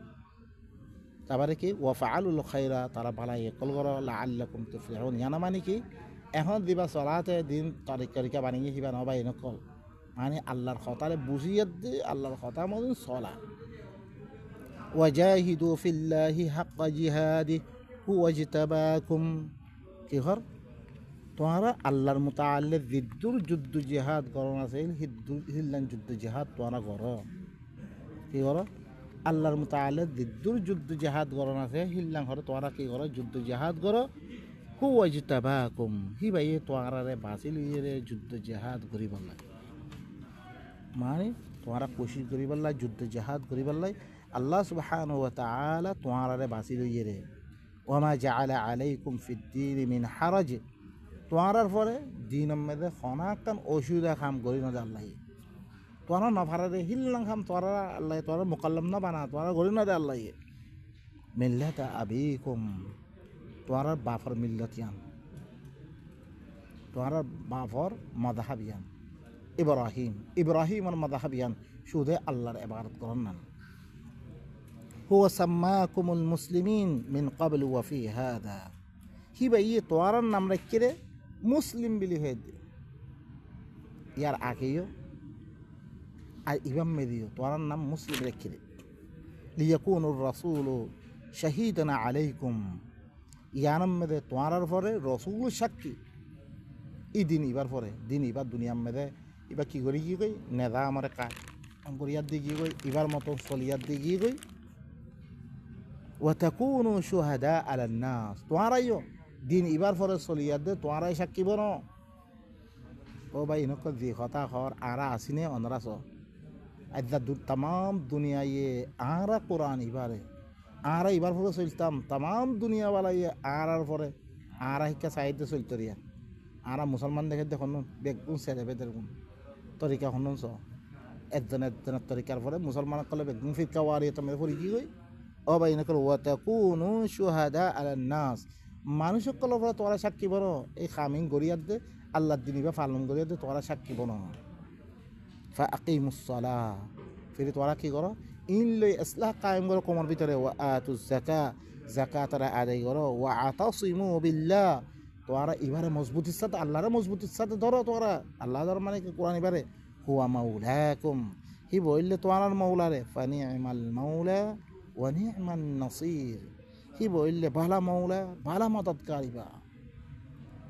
তারপরে কি ওয়া ফাআলুল খায়রা তারা ভালাই কল করো লাআল্লাকুম তুফলিহুন ইয়ানা মানে কি এখন দিবা চলাতে দিন তরিকা বানিয়ে হিবা নবা এনেকল মানে আল্লাহর কথারে বুঝিয়ে দি আল্লাহর কথা মতন চলা ওয়াজাহিদু ফিল্লাহি হাক্কা জিহাদি হুয়া ইজতাবাকুম কি হর তোমরা আল্লাহর মুতাআল্লিক জিদ্দুর যুদ্ধ জিহাদ করো আছে হিল্লান যুদ্ধ জিহাদ তোমরা করো কি করো আল্লাহর মুতাআল্লিক জিদ্দুর যুদ্ধ জিহাদ করো আছে হিল্লান হরে তোমরা কি করো যুদ্ধ জিহাদ করো হুয়া ইজতাবাকুম হি ভাই তোমরা বাঁচি লিয়ে যুদ্ধ জিহাদ করি বললাই মানে তোমরা কোশিশ করি বললাই যুদ্ধ জিহাদ করি বললাই আল্লাহ সুবহানাহু ওয়া তাআলা তোমরা বাঁচি লিয়ে রে ওমা জাআলা আলাইকুম ফিদ্দীন মিন হারাজ তোমরার পরে দিনের মধ্যে খনাকান অসুবিধা কাম করি না আল্লাহ তোরা না ফারারে হিল্লাং খাম তোরা আল্লাহ তোরা মোকাল্লাম না বানা তোরা গড়ি না রে আল্লাহ মিল্লাতা আবিকুম তোরা বাফর মিল্লাতিয়ান তোরা বাফর মাযহাবিয়ান ইব্রাহিম আর মাযহাবিয়ান শুধু আল্লাহর ইবাদত করেন না হুয়া সাম্মাকুমুল মুসলিমিন মিন ক্বাবলু ওয়া ফি হাদা হিবাই তোরার নাম রাখকে রে মুসলিম বিলি হয়ে ইয়ার আগেও আর ইমাম মেদিও তোরার নাম মুসলিম রেখে রে লিয়াকুনুর রাসূলু শাহীদান আলাইকুম ইয়ানাম মেদে তোরার পরে রসুল সাক্ষী ই দিন ইবার পরে দিন ইবার দুনিয়ার মেদে এবার কী করি গিয়ে গই নেদা আমার কাঙ্করিয়ার দিয়ে গিয়ে গই ইবার মতো চলিয়ার দিয়ে গিয়ে গই ওয়াতাকুনু শুহাদা আলান নাস তোরাইও দিন ইবার পরে চলিয়ার দে তোরাই সাক্ষী বন ও ভাই এনেকুৱা যি কথা হর আরা আসিনে অনরাস আজ্জা তাম দুনিয়ায় আরা কোরআন ইবারে আরা ইবার পরে চলতাম তাম দুনিয়াওয়ালা ইয়ে আরার পরে আরা শিক্ষা সাহিত্য চলত রিয়া আরা মুসলমান দেখে দেখুন বেগুন ছেড়ে বেদের তরিকা শুনুন চ একজনের তরিকার পরে মুসলমান কলে বেগুন ফিরকা ওয়ারি তুমি পড়ি কি গই ও ভাই এনেকুৱা ওয়াতাকুনু শুহাদা আলান নাস মানুষ সকলের পরে তোরা সাক্ষী বড় এই খামিং গড়িয়ার দে আল্লাহ দিন বা পালন গড়িয়ার দে তোরা সাক্ষী বন ফাআকিমুস সালাহ ফিরে তোরা কি করো ইন লই ইসলাহ কায়েম করো কোমর ভিতরে ওয়া আতুজ যাকাতারা আদায় করো ওয়া আতাসিমু বিল্লাহ তোরা এবারে মজবুতির সাথে আল্লাহরে মজবুতির সাথে ধরো তোরা আল্লাহ ধর মানে কি কোরআন এবারে হুয়া মাউলাকুম হি বললে তোরার মাওলারে ফানি'মাল মাওলা ওয়া নি'মান নাসির হি বললে ভালা মাওলা ভালা মদতকারীবা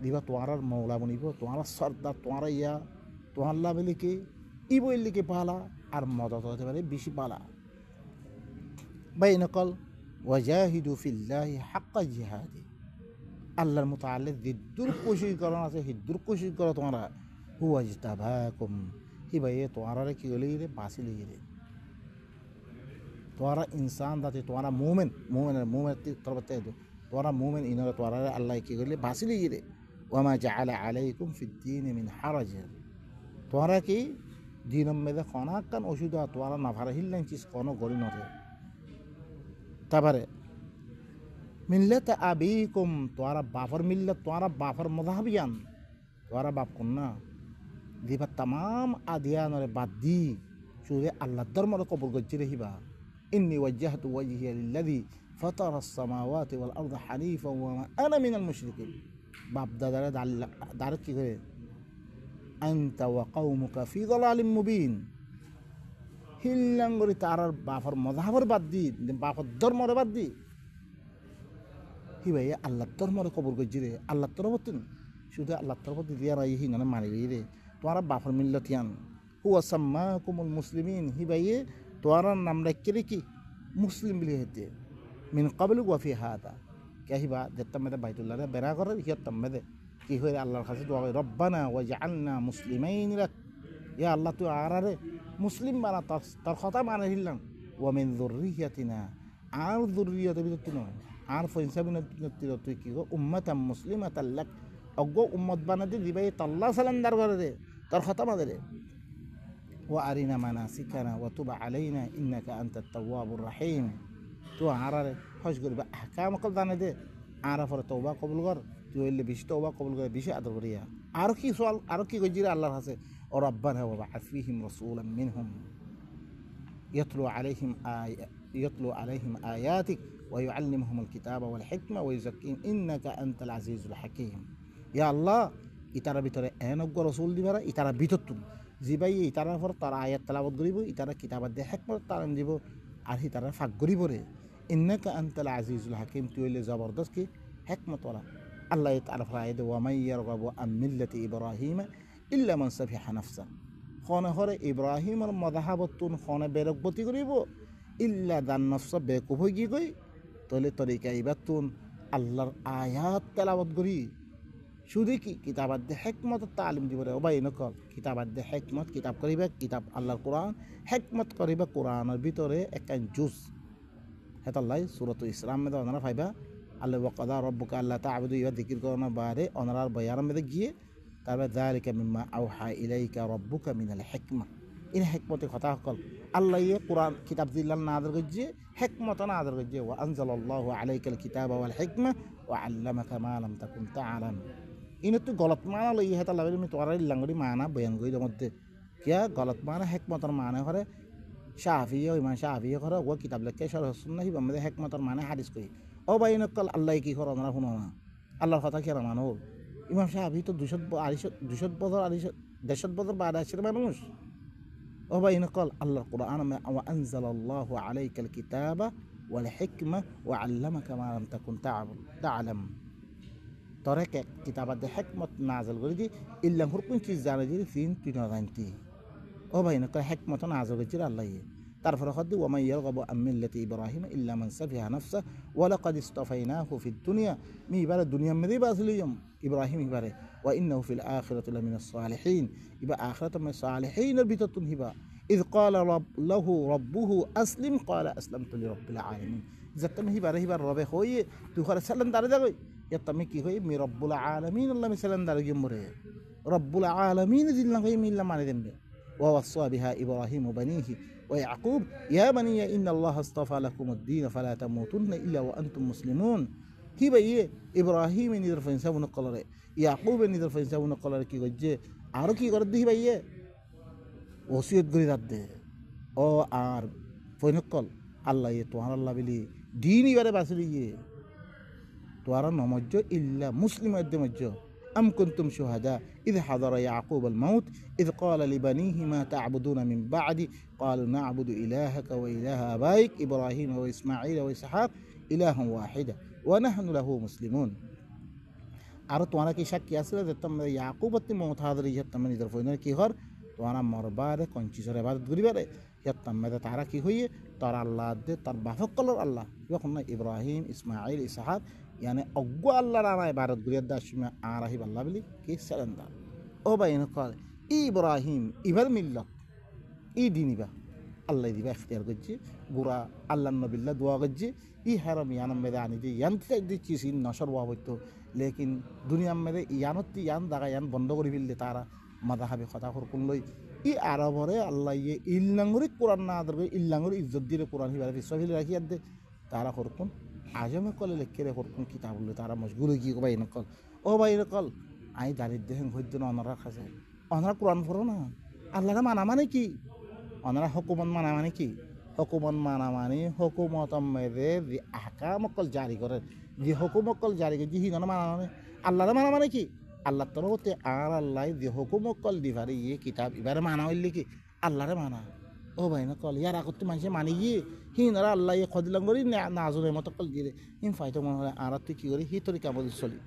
দিবা তোরার মাওলা বনিব তোরা সর্দার তোরা ইয়া তোয়াল্লা বলে কি ই বললে কি ভালা আর মদত হতে পারে বেশি ভালা বাইনাকাল ওয়াজাহিদু ফিল্লাহি হাক্কা জিহাদি আল্লাহর মুতাআল্লিক জিদ্দুর কোশিশ করন আছে হিদ্দুর কোশিশ করো তোমরা হুয়াজতাবাকুম হি ভাই তোমরা কি গলি রে বাসি লই রে তোমরা ইনসান দাতে তোমরা মুমিনের তরবতে দো তোমরা মুমিন ইনরা তোমরা আল্লাহ কি গলি বাসি লই রে ওয়ামা জাআলা আলাইকুম ফিদ-দীন মিন হারাজ তোমরা কি দিনম মেদে খানা কান ওষুধ তোমরা না ভারা হিল্লান চিজ কোন গরি নরে তারপরে মিল্লাত আবিকুম তোরা বাফর মিল্লাত তোরা বাফর মযহাবিয়ান তোরা বাপ কন্যা দিবা তাম আদিয়ানরে বাদ দি শুধু আল্লাহর ধর্মরে কবুল করছি রহিবা ইন্নী ওয়াজ্জাহতু ওয়াজহিয়া লিল্লাযী ফাতারাস সামাওয়াতি ওয়াল আরদা হানিফা ওয়া মা আনা মিনাল মুশরিকিন বাপ দাদারে দার কি করে আনতা ওয়া কওমুকা ফি যালালিম মুবিন হিল্লাঙ্গরি তারার বাফর মযহাবর বাদ দি বাফর ধর্মরে বাদ দি ভাই আল্লাহ ধর্মরে কবর করছি রে আল্লাহ তরফত শুধু আল্লাহ তরফত দিয়া রাই হিঙ্গনে মানি রে তোরা বাফর মিল্লাতিয়ান হুয়া সাম্মাকুমুল মুসলিমিন হি ভাই তোরা নাম রাখকে রে কি মুসলিম বলে হেতে মিন ক্বাবলু ওয়া ফি হাদা কাহিবা যেটা মেদে বাইতুল্লাহ রে বেরা করে হিয়াত মেদে কি হয়ে আল্লাহর কাছে দোয়া করে রব্বানা ওয়াজআলনা মুসলিমাইন লাক ইয়া আল্লাহ তুই আরারে মুসলিম বানা তার কথা মানে হিল্লাম ওয়া মিন যুররিয়াতিনা আর যুররিয়াতে ভিতর নয় আর ফইনসাবিন তুই কি গো উম্মাতাম মুসলিমাতাল লাক অগো উম্মত বানাতে দিবাই তাল্লাহ সালান্দার করে রে তার কথা মাদে রে ওয়া আরিনা মানাসিকানা ওয়া তুব আলাইনা ইন্নাকা আনতাত তাওয়াবুর রহিম তো আরারে হজ করবা আহকাম কল জানে দে আর পরে তওবা কবুল কর তুই হইলে বেশি তওবা কবুল করে বেশি আদর করিয়া আর কি সওয়াল আর কি গজিরা আল্লাহর কাছে ও রব্বানা ওয়া বা'আথ ফীহিম রাসূলাম মিনহুম ইয়াতলু আলাইহিম আয়াতিক ويعلمهم الكتاب والحكمة ويزكيهم إنك أنت العزيز الحكيم يا الله ইতারা ভিতরে এনজ্ঞ রসুল দিবারা ইতারা ভিতর জিবাই ইতারার পর তারা আয়াত তেলাওয়াত করিব ইতারা কিতাবাত দিয়ে হিকমত তালিম দিব আর ইতারা ফাঁক করিব রে ইন্নাকা আনতাল আজিজুল হাকিম তুই হইলে জবরদস্ত কি হিকমত ওয়ালা আল্লাহ তাআলা ফরাইদ ওয়া মান ইয়ারগাবু আন মিল্লাতি ইব্রাহিম ইল্লা মান সাফিহা নাফসা খনে হরে ইব্রাহিমের মযহাবতুন খনে বেরকবতি করিব ইল্লা দান নফস বেকুফ হই গই তাহলে তরিকা ইবাতুন আল্লাহর আয়াত তেলাওয়াত করি শুধু কি কিতাবাত দিয়ে হিকমত তালিম দিব রে ও ভাই নকল কিতাবাত দিয়ে হিকমত কিতাব করিবা কিতাব আল্লাহর কোরআন হিকমত করিবা কোরআনের ভিতরে একটা জুজ হেতাল্লাই সূরাতুল ইসলাম মে ওনারা পাইবা আল্লাহ ওয়া কাদা রাব্বুকা আল্লা তা'বুদু ইয়া যিকির করানোর বাদে ওনারার বয়ান মে গিয়ে তারপরে যালিকা মিম্মা আওহা ইলাইকা রাব্বুকা মিনাল হিকমা ইন হেকমতে কথা সকল আল্লাহ ইয়ে কোরআন কিতাব দিল্লাল না আদর গজ্জে হেকমত না আদর গজ্জে ওয়া আনজালাল্লাহু আলাইকাল কিতাবা ওয়াল হিকমা ওয়া আল্লামাকা মা লাম তাকুন তা'লাম ইনে তো গলত মানা লই হেতা লাগে মি তোরা ইল্লাঙ্গরি মানা বয়ান গই মধ্যে কিয়া গলত মানা হেকমতর মানে করে শাফিয়ে ইমাম শাফিয়ে করে ও কিতাব লেখে শরহ সুন্নাহ হিবা মধ্যে হেকমতর মানে হাদিস কই ও বাইন কল আল্লাহ কি করে আমরা শুনো না আল্লাহর কথা কি মানো ইমাম শাফি তো 200 বছর 150 বছর বাদ আসছে মানুষ ও বাইন কল আল্লাহর কোরআন ওয়া আনজালাল্লাহু আলাইকাল কিতাবা ওয়াল হিকমা ওয়া আল্লামাকা মা লাম তাকুন তা'লাম তোরে কিতাবাত হেকমত নাজল করে দি ইল্লাম হুরকুন চিজ জানে দি ফিন তুই না জানতি ও ভাই না হেকমত নাজল করেছিল আল্লাহ তারপরে হদ্দি ওয়া মান ইয়ারগাবু আন মিল্লাতি ইব্রাহিম ইল্লা মান সাফিহা নাফসা ওয়া লাকাদ ইসতাফাইনাহু ফিদ দুনিয়া মি ইবারে দুনিয়া মেদি বাসলিয়ম ইব্রাহিম ইবারে ওয়া ইন্নাহু ফিল আখিরাতি লামিনাস সালিহিন ইবা আখিরাত মে সালিহিন ভিতর তুন হিবা إذ قال له ربه أسلم قال أسلمت لرب العالمين زتم হিবারে হিবার রবে হইয়ে তুই ঘরে সালাম দাঁড়ে যাবে يتمي كي هي مي رب العالمين الله مثلا دار جمره رب العالمين ذي الله مي لما ندم ووصى بها إبراهيم بنيه ويعقوب يا بني إن الله اصطفى لكم الدين فلا تموتن إلا وأنتم مسلمون كي بي إبراهيم ندر فينسا ونقلر يعقوب ندر فينسا ونقلر كي وجه عارو كي قرد دي بي وصيت غري دد او ار فينقل الله يتوان الله بلي ديني بره باسلي توارا نمجو إلا مسلم الدمجو أم كنتم شهداء إذ حضر يعقوب الموت إذ قال لبنيه ما تعبدون من بعدي قالوا نعبد إلهك وإله آبائك إبراهيم وإسماعيل وإسحاق إلها واحدا ونحن له مسلمون أردت أنا كي شك ياسر تم يعقوب الموت هذا اللي تم ندر فينا كي هر توأنا مربارة كونشي سر بعد غريبة يتم ماذا تعرف كي هي ترى الله ده ترى بفقل الله يقولنا إبراهيم إسماعيل إسحاق يعني أقوى الله رانا عبارة غريبة داشمة عارهي بالله بلي كي سلندر أو بين قال إبراهيم إبر ملة ديني با الله يدي اختيار جدي غورا الله النبي الله دعاء جدي حرام يعني مداني دي ينتهي دي چیزی نشر وابطو لكن دنيا مده يانوتي يان داغا يان بندو غري بيل تارا مذهب خطا خركون لي عربره الله ي إلّانغري قرآن نادر إلّانغري إزداد دي القرآن هي بعد السوفي لكي يد تارا خركون عجمه قال لك كده خركون كتاب الله تارا مشغول كي باين قال أو باين قال أي داري دهن خدنا أنا راخزه أنا قرآن فرونا الله لا مانا ماني كي أنا حكومة مانا ماني كي حكومة مانا ماني حكومة مده دي أحكام قال جاري كره دي حكومة قال جاري كي هي أنا مانا ماني الله لا مانا ماني كي আল্লাহ তরফতে আর আল্লাহ যে হুকুম কল দিবারে ইয়ে কিতাব এবারে মানা হইলে কি আল্লাহরে মানা ও ভাই না কল ইয়ার আগতে মানুষে মানি গিয়ে হিনারা আল্লাহ ইয়ে খদিলাম করি নাজরের মতো কল দিয়ে হিন ফাইতো মনে হয় আর তুই কী করি হি তোর কামদ চলি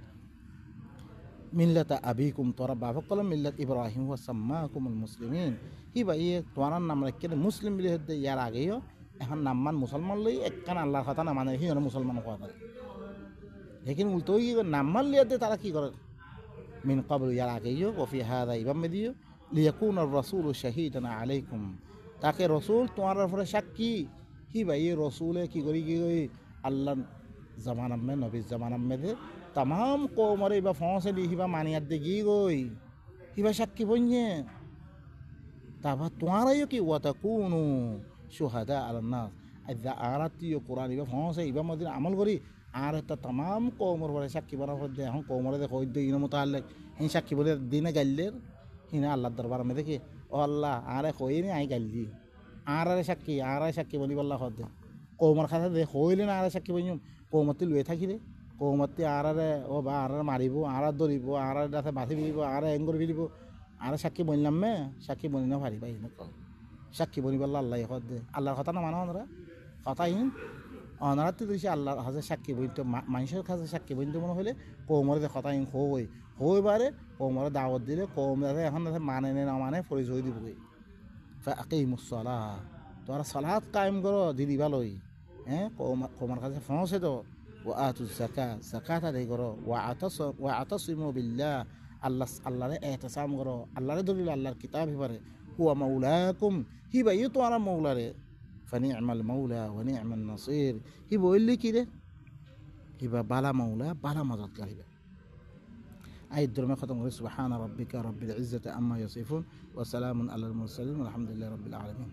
মিল্লাতা আবিকুম তোরা বাবা কলম মিল্লাত ইব্রাহিম ওয়া সাম্মাকুমুল মুসলিমিন হি ভাই তোর নাম রাখকে মুসলিম বলে হতে ইয়ার আগেও এখন নামমান মুসলমান লই একখান আল্লাহর কথা না মানে হিনারা মুসলমান কথা লেকিন উল্টো নামমান লিয়াতে তারা কি করে من قبل يراكيو وفي هذا يبمديو ليكون الرسول شهيدا عليكم تاكي رسول تعرف شكي هي باي رسول كي غري الله زمان में नबी जमाना में दे तमाम कौमरे बा फौसे ली हिबा मानियत दे गी गोई हिबा शक्की बन्ये तबा तुम्हारा यो की वतकूनु शुहदा अला नास इذا अरदत यो कुरान बा फौसे इबा मदिन अमल करी আর একটা तमाम কওমর বলে সাক্ষী বানা হচ্ছে এখন কওমরে দেখো ওই দিন মোতালেক হিন সাক্ষী বলে দিনে গাইলের হিনা আল্লাহর দরবার মে দেখি ও আল্লাহ আরে কইনি আই গাইলি আরে সাক্ষী বলি আল্লাহ হদে কওমর খাতা দে কইলে না আরে সাক্ষী বইম কওমতে লুয়ে থাকিলে কওমতে আরে ও বা আরে মারিব আরে ধরিব আরে দাতে বাঁধি দিব আরে এঙ্গর দিব আরে সাক্ষী বললাম মে সাক্ষী বলি না পারি ভাই না সাক্ষী বলি আল্লাহ হদে আল্লাহর কথা না মানো আমরা কথাহীন অনারা তো দিছে আল্লাহ হাজার সাক্ষী বইতো মানুষের কাছে সাক্ষী বইতো মনে হলে কৌমরে কথা হইবারে কৌমরে দাওয়াত দিলে কৌম এখন মানে না মানে পরিচয় দিব আকিমুসসালাহ তোরা সালাত কায়েম করো দিদি ভালোই হ্যাঁ কৌমার কাছে পৌঁছে তো ও আতুজ যাকাত আদায় করো ওয়া আতাসিমু বিল্লাহ আল্লাহরে ইহতিসাম করো আল্লাহরে ধরিলে আল্লাহর কিতাব হিবারে হুয়া মাওলাকুম হিবা ইউ তোরা মৌলারে فنعم المولى ونعم النصير هي بقول لي كده يبقى بلا مولى بلا مدد قريبا আয়াত ধর্মে খতম করি সুবহানা রাব্বিকা রাব্বিল ইজ্জাতি আম্মা ইয়াসিফুন ওয়া সালামুন আলাল মুরসালিন আলহামদুলিল্লাহি রাব্বিল আলামিন।